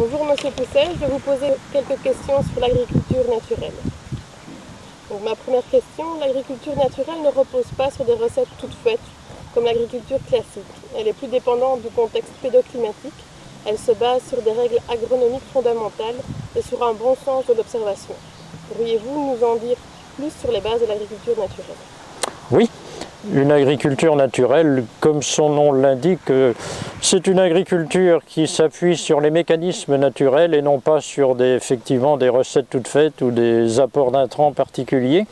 Bonjour Monsieur Poussel, je vais vous poser quelques questions sur l'agriculture naturelle. Donc, ma première question, l'agriculture naturelle ne repose pas sur des recettes toutes faites, comme l'agriculture classique. Elle est plus dépendante du contexte pédoclimatique, elle se base sur des règles agronomiques fondamentales et sur un bon sens de l'observation. Pourriez-vous nous en dire plus sur les bases de l'agriculture naturelle? Oui, une agriculture naturelle, comme son nom l'indique, c'est une agriculture qui s'appuie sur les mécanismes naturels et non pas sur effectivement des recettes toutes faites ou des apports d'intrants particuliers.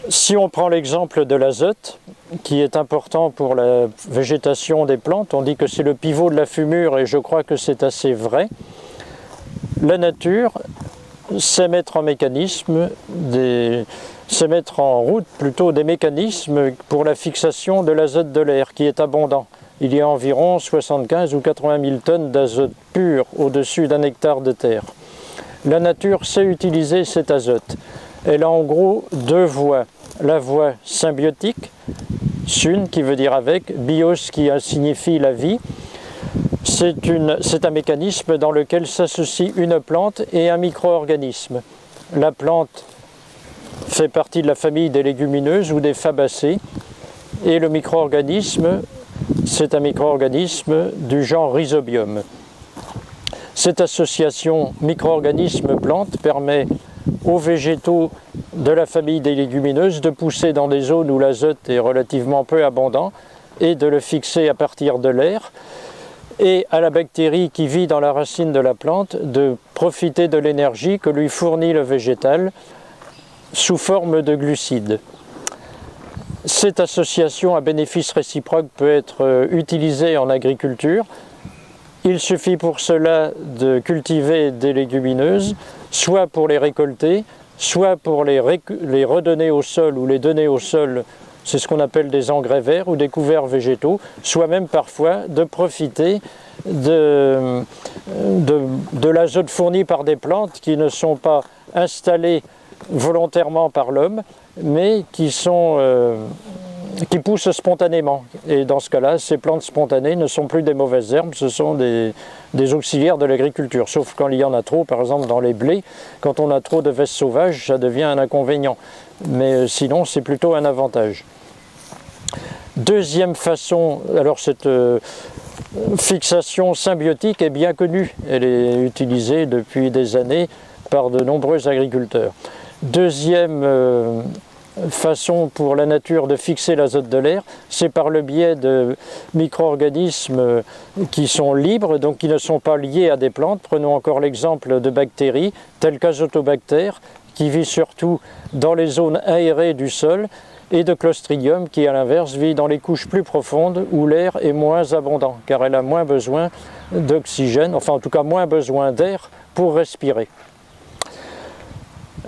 Si on prend l'exemple de l'azote, qui est important pour la végétation des plantes, on dit que c'est le pivot de la fumure et je crois que c'est assez vrai. La nature sait mettre en route plutôt des mécanismes pour la fixation de l'azote de l'air qui est abondant. Il y a environ 75 ou 80 000 tonnes d'azote pur au-dessus d'un hectare de terre. La nature sait utiliser cet azote. Elle a en gros deux voies. La voie symbiotique, sun qui veut dire avec, bios qui signifie la vie. C'est un mécanisme dans lequel s'associe une plante et un micro-organisme. La plante fait partie de la famille des légumineuses ou des fabacées et le micro-organisme, c'est un micro-organisme du genre Rhizobium. Cette association micro-organisme-plante permet aux végétaux de la famille des légumineuses de pousser dans des zones où l'azote est relativement peu abondant et de le fixer à partir de l'air, et à la bactérie qui vit dans la racine de la plante de profiter de l'énergie que lui fournit le végétal sous forme de glucides. Cette association à bénéfice réciproque peut être utilisée en agriculture. Il suffit pour cela de cultiver des légumineuses, soit pour les récolter, soit pour les redonner au sol ou les donner au sol. C'est ce qu'on appelle des engrais verts ou des couverts végétaux, soit même parfois de profiter de l'azote fourni par des plantes qui ne sont pas installées volontairement par l'homme, mais qui poussent spontanément. Et dans ce cas-là, ces plantes spontanées ne sont plus des mauvaises herbes, ce sont des auxiliaires de l'agriculture. Sauf quand il y en a trop, par exemple dans les blés, quand on a trop de vestes sauvages, ça devient un inconvénient. Mais sinon, c'est plutôt un avantage. Deuxième façon, alors cette fixation symbiotique est bien connue. Elle est utilisée depuis des années par de nombreux agriculteurs. Deuxième façon pour la nature de fixer l'azote de l'air, c'est par le biais de micro-organismes qui sont libres, donc qui ne sont pas liés à des plantes. Prenons encore l'exemple de bactéries, telles qu'Azotobacter, qui vit surtout dans les zones aérées du sol, et de Clostridium, qui à l'inverse vit dans les couches plus profondes où l'air est moins abondant, car elle a moins besoin d'oxygène, enfin en tout cas moins besoin d'air pour respirer.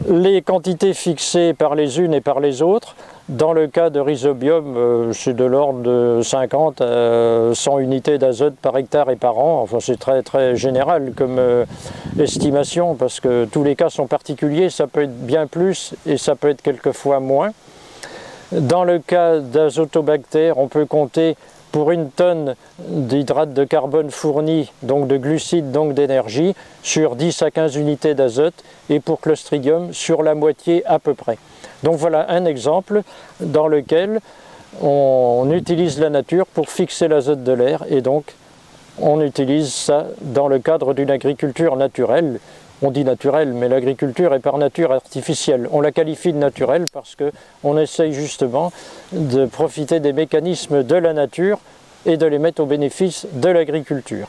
Les quantités fixées par les unes et par les autres, dans le cas de Rhizobium, c'est de l'ordre de 50 à 100 unités d'azote par hectare et par an. Enfin, c'est très très général comme estimation, parce que tous les cas sont particuliers, ça peut être bien plus et ça peut être quelquefois moins. Dans le cas d'Azotobacter, on peut compter pour une tonne d'hydrate de carbone fourni, donc de glucides, donc d'énergie, sur 10 à 15 unités d'azote, et pour Clostridium, sur la moitié à peu près. Donc voilà un exemple dans lequel on utilise la nature pour fixer l'azote de l'air, et donc on utilise ça dans le cadre d'une agriculture naturelle. On dit naturelle, mais l'agriculture est par nature artificielle. On la qualifie de naturelle parce qu'on essaye justement de profiter des mécanismes de la nature et de les mettre au bénéfice de l'agriculture.